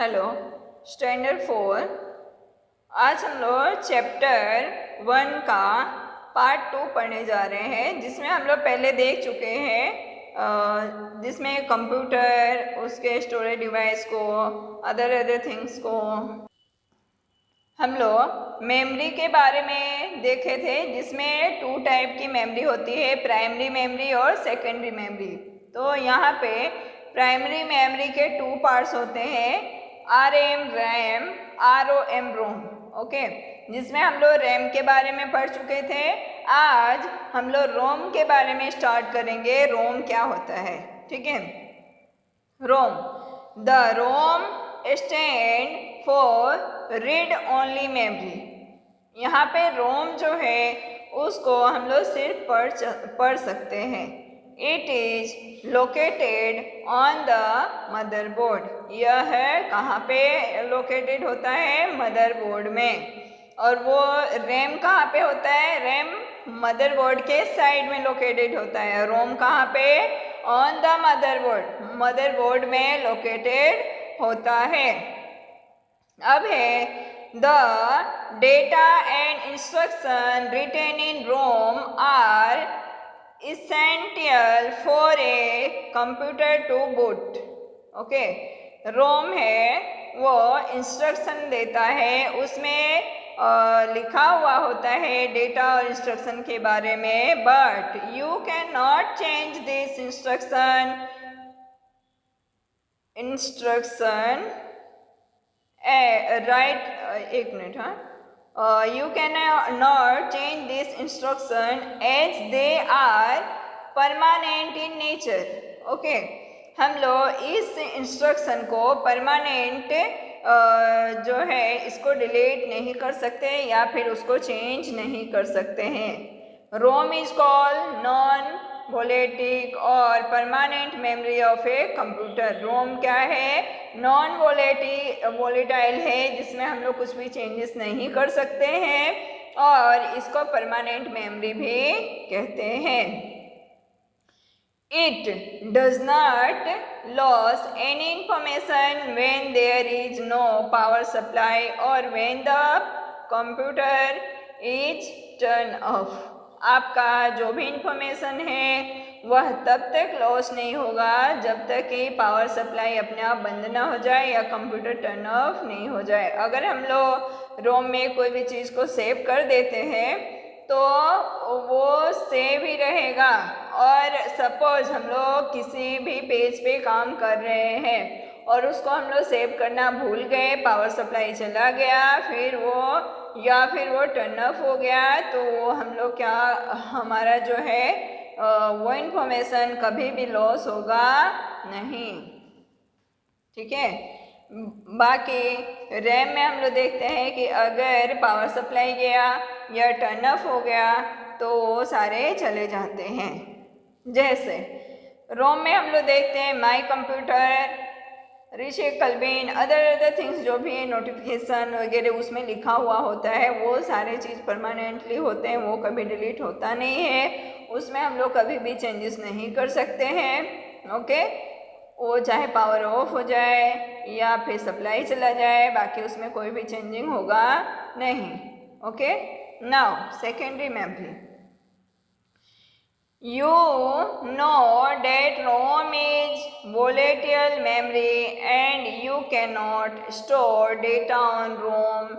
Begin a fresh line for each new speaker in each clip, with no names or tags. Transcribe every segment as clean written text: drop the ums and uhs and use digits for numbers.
Hello standard 4। आज हम लोग चैप्टर 1 का पार्ट 2 पढ़ने जा रहे हैं, जिसमें हम लोग पहले देख चुके हैं, जिसमें कंप्यूटर, उसके स्टोरेज डिवाइस को, अदर थिंग्स को हम लोग मेमोरी के बारे में देखे थे, जिसमें 2 टाइप की मेमोरी होती है, प्राइमरी मेमोरी और सेकेंडरी मेमोरी। तो यहाँ पे प्राइमरी मेमोरी के 2 पार्ट्स होते हैं, RM रैम, ROM रोम। ओके, जिसमें हम लोग रैम के बारे में पढ़ चुके थे। आज हम लोग रोम के बारे में स्टार्ट करेंगे। रोम क्या होता है, ठीक है। ROM, the ROM stand for read only memory. यहाँ पे रोम जो है उसको हम लोग सिर्फ पढ़ सकते हैं। It is located on the motherboard. यह है कहाँ पे लोकेटेड होता है, मदरबोर्ड में। और वो रैम कहाँ पे होता है, रैम मदरबोर्ड के साइड में लोकेटेड होता है। रोम कहाँ पे, ऑन द मदरबोर्ड, मदरबोर्ड में लोकेटेड होता है। अब है the data and instruction written in ROM are essential for a computer to boot. Okay, ROM है वो इंस्ट्रक्शन देता है, उसमें लिखा हुआ होता है डेटा और इंस्ट्रक्शन के बारे में, but you can not change this instruction right. एक मिनट, हाँ, you can not change this instruction as they are permanent in nature. Okay, हम लोग इस इंस्ट्रक्शन को परमानेंट जो है इसको डिलीट नहीं कर सकते या फिर उसको चेंज नहीं कर सकते हैं। ROM is called non volatile और permanent memory of a computer. ROM क्या है, नॉन वोलेटाइल है, जिसमें हम लोग कुछ भी चेंजेस नहीं कर सकते हैं, और इसको परमानेंट मेमोरी भी कहते हैं। It does not lose any information when there is no power supply or when the computer is turned off. आपका जो भी इंफॉर्मेशन है वह तब तक लॉस नहीं होगा जब तक कि पावर सप्लाई अपने आप बंद ना हो जाए या कंप्यूटर टर्न ऑफ नहीं हो जाए। अगर हम लोग रोम में कोई भी चीज़ को सेव कर देते हैं तो वो सेव ही रहेगा, और सपोज हम लोग किसी भी पेज पे काम कर रहे हैं और उसको हम लोग सेव करना भूल गए, पावर सप्लाई चला गया, फिर वो टर्न ऑफ हो गया, तो वो हम लोग क्या, हमारा जो है वो इंफॉर्मेशन कभी भी लॉस होगा नहीं, ठीक है। बाकी रैम में हम लोग देखते हैं कि अगर पावर सप्लाई गया या टर्न ऑफ हो गया तो वो सारे चले जाते हैं। जैसे रोम में हम लोग देखते हैं my computer, recycle bin, other things जो भी है, नोटिफिकेशन वगैरह उसमें लिखा हुआ होता है, वो सारे चीज़ परमानेंटली होते हैं, वो कभी डिलीट होता नहीं है, उसमें हम लोग कभी भी चेंजेस नहीं कर सकते हैं। ओके, वो चाहे पावर ऑफ हो जाए या फिर सप्लाई चला जाए, बाकी उसमें कोई भी चेंजिंग होगा नहीं। Okay, now secondary memory. You know that ROM is volatile memory and you cannot store data on ROM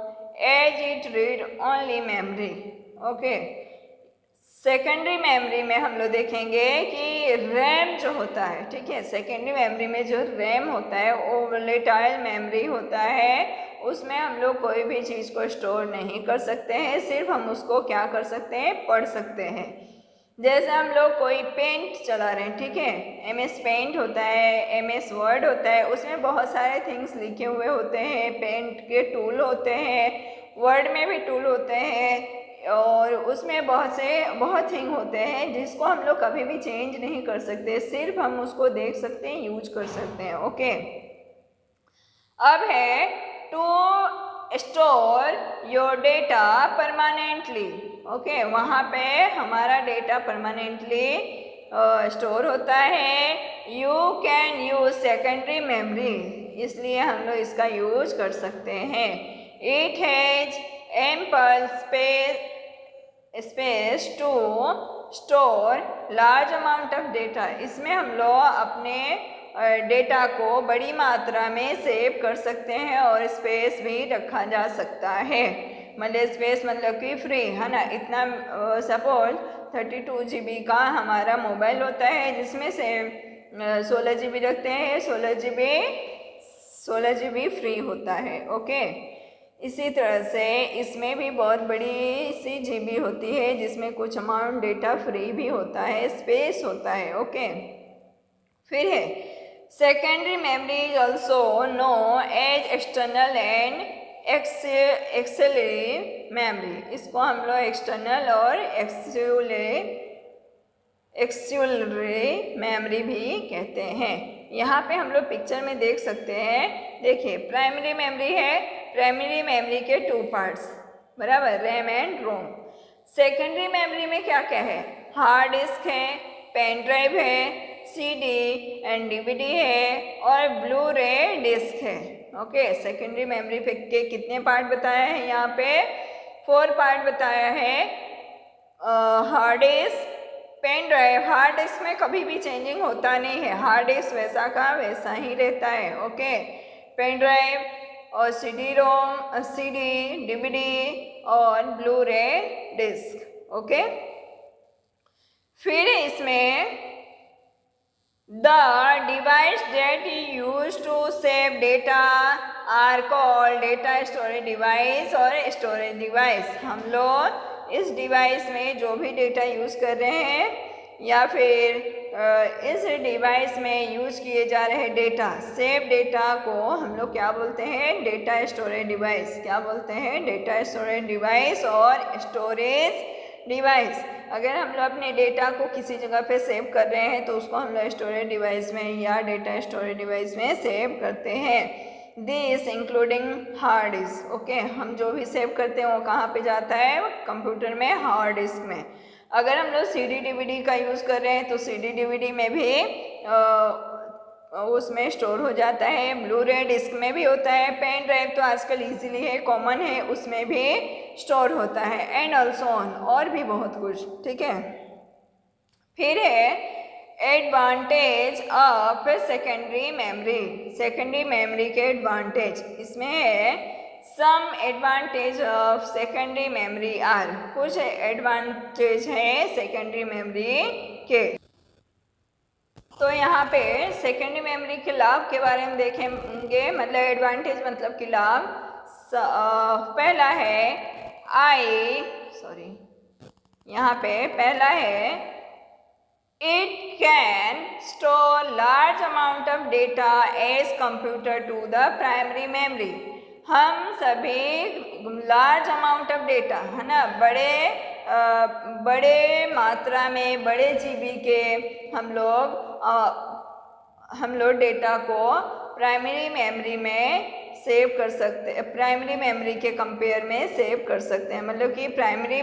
as it read only memory. Okay. Secondary memory में हम लोग देखेंगे कि रैम जो होता है, ठीक है, सेकेंडरी मेमोरी में जो रैम होता है वो वोलेटाइल मेमोरी होता है, उसमें हम लोग कोई भी चीज़ को स्टोर नहीं कर सकते हैं, सिर्फ हम उसको क्या कर सकते हैं, पढ़ सकते हैं। जैसे हम लोग कोई पेंट चला रहे हैं, ठीक है, MS पेंट होता है, MS वर्ड होता है, उसमें बहुत सारे थिंग्स लिखे हुए होते हैं, पेंट के टूल होते हैं, वर्ड में भी टूल होते हैं, और उसमें बहुत थिंग होते हैं जिसको हम लोग कभी भी चेंज नहीं कर सकते, सिर्फ हम उसको देख सकते हैं, यूज कर सकते हैं। ओके, अब है to store your data permanently. Okay, वहाँ पे हमारा डेटा परमानेंटली स्टोर होता है। You can use secondary memory. इसलिए हम लोग इसका यूज कर सकते हैं। It has ample space to store large amount of data. इसमें हम लोग अपने डेटा को बड़ी मात्रा में सेव कर सकते हैं और स्पेस भी रखा जा सकता है। मतलब स्पेस मतलब कि फ्री है ना। इतना सपोज 32 GB का हमारा मोबाइल होता है जिसमें से 16 GB रखते हैं, 16 GB फ्री होता है। ओके, इसी तरह से इसमें भी बहुत बड़ी सी GB होती है जिसमें कुछ अमाउंट डेटा फ्री भी होता है, स्पेस होता है। ओके, फिर है secondary memory is also known as external and auxiliary memory. इसको हम लोग एक्सटर्नल और एक्सिलरी मेमोरी भी कहते हैं। यहाँ पे हम लोग पिक्चर में देख सकते हैं। देखिए, प्राइमरी मेमोरी है। प्राइमरी मेमोरी के 2 पार्ट्स बराबर, RAM and ROM. Secondary memory में क्या क्या है? हार्ड डिस्क है, पेन ड्राइव है, CD एंड DVD है और ब्लू रे डिस्क है। ओके, सेकेंडरी मेमोरी के कितने पार्ट बताया है? यहाँ पे 4 पार्ट बताया है। Hard disk, pen drive. Hard disk में कभी भी चेंजिंग होता नहीं है, हार्ड डिस्क वैसा का वैसा ही रहता है। ओके, पेन ड्राइव और CD, DVD और ब्लू रे डिस्क। ओके, फिर इसमें the device that you use to save data are called data storage device और storage device। हम लोग इस डिवाइस में जो भी डेटा यूज़ कर रहे हैं या फिर इस डिवाइस में यूज़ किए जा रहे डेटा, सेव डेटा को हम लोग क्या बोलते हैं? Data storage device. क्या बोलते हैं? डेटा स्टोरेज डिवाइस और स्टोरेज डिवाइस। अगर हम लोग अपने डेटा को किसी जगह पे सेव कर रहे हैं तो उसको हम लोग स्टोरेज डिवाइस में या डेटा स्टोरेज डिवाइस में सेव करते हैं। This including hard disk. Okay, हम जो भी सेव करते हैं वो कहाँ पे जाता है? कंप्यूटर में, हार्ड डिस्क में। अगर हम लोग CD DVD का यूज़ कर रहे हैं तो CD DVD में भी उसमें स्टोर हो जाता है। ब्लू रे डिस्क में भी होता है। पेन ड्राइव तो आजकल इजीली है, कॉमन है, उसमें भी स्टोर होता है। एंड ऑल्सो ऑन, और भी बहुत कुछ। ठीक है, फिर है advantage of secondary memory. Secondary memory के एडवांटेज इसमें है some advantage of secondary memory are. कुछ एडवांटेज है सेकेंडरी मेमोरी के। तो यहाँ पे सेकेंडरी मेमोरी के लाभ के बारे में देखेंगे। मतलब एडवांटेज मतलब कि लाभ। पहला है यहाँ पे पहला है it can store large amount of data as compared to the primary memory. हम सभी लार्ज अमाउंट ऑफ डेटा है ना, बड़े मात्रा में, बड़े GB के हम लोग डेटा को प्राइमरी मेमोरी में सेव कर सकते हैं। प्राइमरी मेमोरी के कंपेयर में सेव कर सकते हैं। मतलब कि प्राइमरी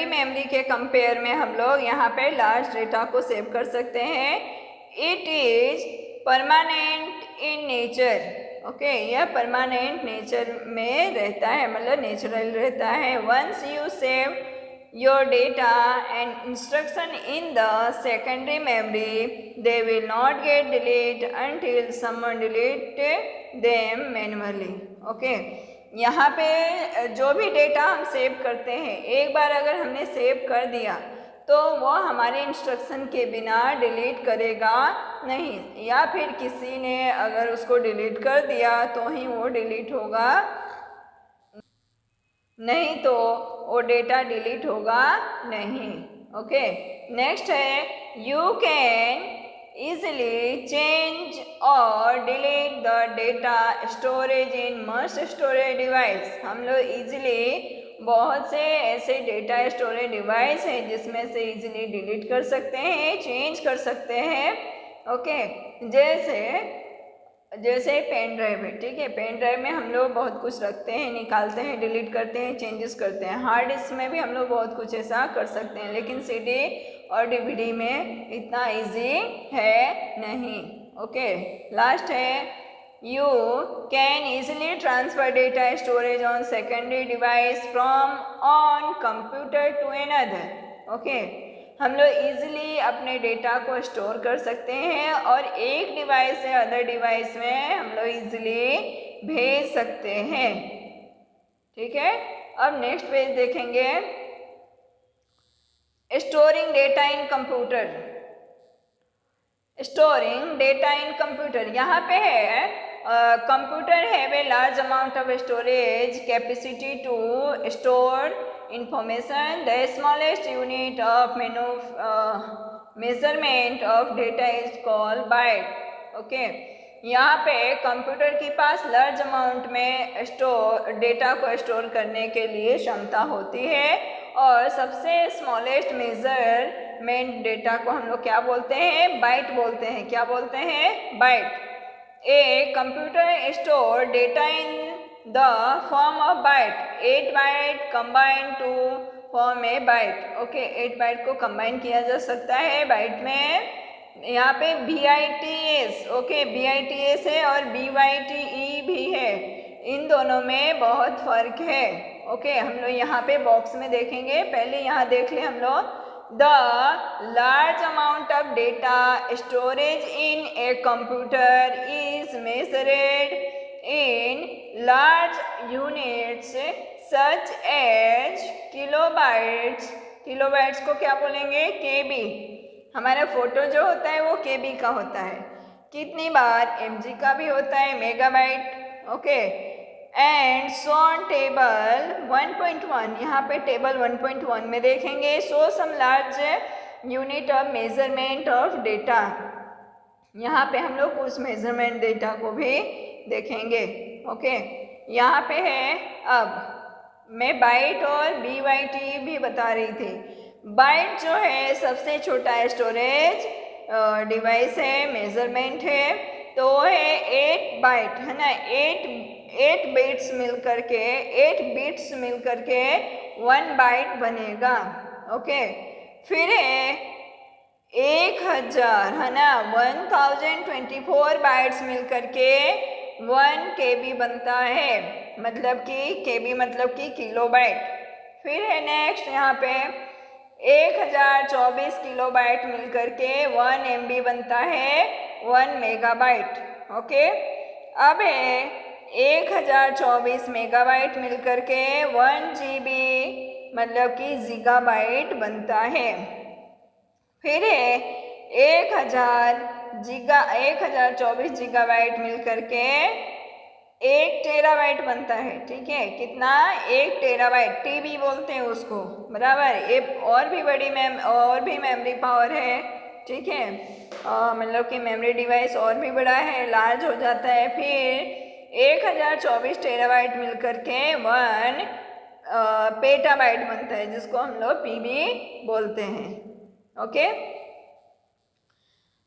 मेमोरी के कंपेयर में हम लोग यहाँ पे लार्ज डेटा को सेव कर सकते हैं। It is permanent in nature. Okay, यह परमानेंट नेचर में रहता है, मतलब नेचुरल रहता है। Once you save your data and instruction in the secondary memory they will not get delete until someone delete them manually. Okay, यहाँ पे जो भी डेटा हम सेव करते हैं, एक बार अगर हमने सेव कर दिया तो वो हमारे इंस्ट्रक्शन के बिना डिलीट करेगा नहीं, या फिर किसी ने अगर उसको डिलीट कर दिया तो ही वो डिलीट होगा, नहीं तो वो डेटा डिलीट होगा नहीं। ओके, नेक्स्ट है you can easily change or delete the data storage in most storage device। हम लोग easily बहुत से ऐसे डेटा स्टोरेज डिवाइस हैं जिसमें से इजीली डिलीट कर सकते हैं, चेंज कर सकते हैं। ओके, जैसे जैसे पेन ड्राइव है, ठीक है, पेन ड्राइव में हम लोग बहुत कुछ रखते हैं, निकालते हैं, डिलीट करते हैं, चेंजेस करते हैं। हार्ड डिस्क में भी हम लोग बहुत कुछ ऐसा कर सकते हैं, लेकिन सीडी और डीवीडी में इतना इजी है नहीं। ओके, लास्ट है you can easily transfer data storage on secondary device from on computer to another। Okay, हम लोग इजीली अपने डेटा को स्टोर कर सकते हैं और एक डिवाइस से अदर डिवाइस में हम लोग इजीली भेज सकते हैं। ठीक है, अब नेक्स्ट पेज देखेंगे, storing data in computer. Storing data in computer, यहाँ पे है computer have a large amount of storage capacity to store information. The smallest unit of measurement of data is called byte. Okay, यहाँ पे computer के पास large amount में data को store करने के लिए क्षमता होती है और सबसे स्मॉलेस्ट मेजरमेंट डेटा को हम लोग क्या बोलते हैं, बाइट बोलते हैं। क्या बोलते हैं, byte. A computer store data in the form of byte, 8 byte combined to form a byte। Okay, 8 byte को कंबाइन किया जा सकता है बाइट में। यहाँ पे BITS, ओके, BITS है और BYTE भी है, इन दोनों में बहुत फर्क है। ओके, हम लोग यहाँ पे बॉक्स में देखेंगे, पहले यहाँ देख ले हम लोग। The large amount of data storage in a computer is measured in large units such as kilobytes। Kilobytes को क्या बोलेंगे, केबी। हमारा फोटो जो होता है वो केबी का होता है। कितनी बार एमजी का भी होता है, megabyte. Okay, and soon table 1.1, यहाँ पे टेबल 1.1 में देखेंगे, so some large unit of measurement of data. यहाँ पे हम लोग उस मेजरमेंट डेटा को भी देखेंगे। ओके, यहाँ पे है, अब मैं बाइट और BYT भी बता रही थी। बाइट जो है सबसे छोटा स्टोरेज डिवाइस है, मेजरमेंट है, तो है 8 बाइट, है ना, 8 बिट्स मिल करके 1 बाइट बनेगा। ओके, फिर है 1000, है ना, 1024 बाइट्स मिल करके 1 KB बनता है, मतलब कि KB मतलब कि किलोबाइट। फिर है नेक्स्ट यहाँ पे 1024 किलोबाइट मिल करके 1 MB बनता है, 1 मेगाबाइट। ओके, अब है 1024 मेगाबाइट मिल करके 1 GB मतलब कि जीगाबाइट बनता है। फिर है 1024 जीगाबाइट मिल करके 1 टेराबाइट बनता है। ठीक है, कितना, 1 टेराबाइट, टीबी बोलते हैं उसको, बराबर। ये और भी मेमोरी पावर है। ठीक है, मतलब कि मेमोरी डिवाइस और भी बड़ा है, लार्ज हो जाता है। फिर 1024 टेराबाइट मिल करके 1 पेटाबाइट बनता है, जिसको हम लोग पीबी बोलते हैं। ओके,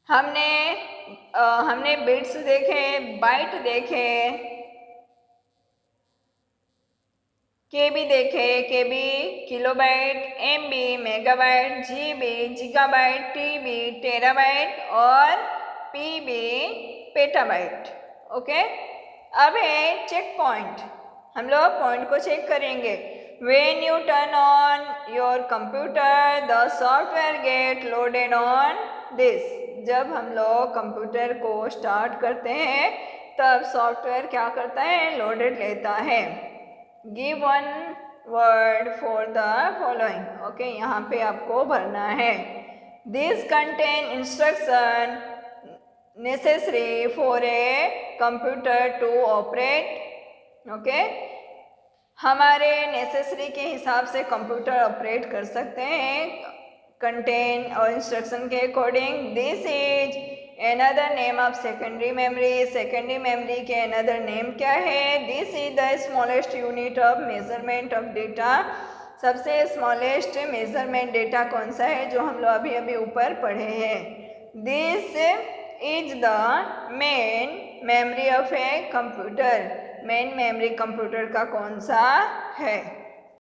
हमने बिट्स देखे, बाइट देखे, केबी देखे, KB kilobyte, MB megabyte, GB gigabyte, TB terabyte और पीबी पेटाबाइट। ओके, अब है चेक पॉइंट, हम लोग पॉइंट को चेक करेंगे। When you turn on your computer, the software get loaded on this। जब हम लोग कंप्यूटर को स्टार्ट करते हैं तब सॉफ्टवेयर क्या करता है, लोडेड लेता है। Give one word for the following। Okay, यहाँ पे आपको भरना है। This contain instruction necessary for a computer to operate। Okay, हमारे नेसेसरी के हिसाब से कंप्यूटर ऑपरेट कर सकते हैं, कंटेन और इंस्ट्रक्शन के according. This is another name of secondary memory. Secondary memory के अनदर नेम क्या है, this is the smallest unit of measurement of data. सबसे स्मॉलेस्ट मेजरमेंट डेटा कौन सा है, जो हम लोग अभी ऊपर पढ़े हैं। This is the main memory of a computer, main memory computer का कौन सा है?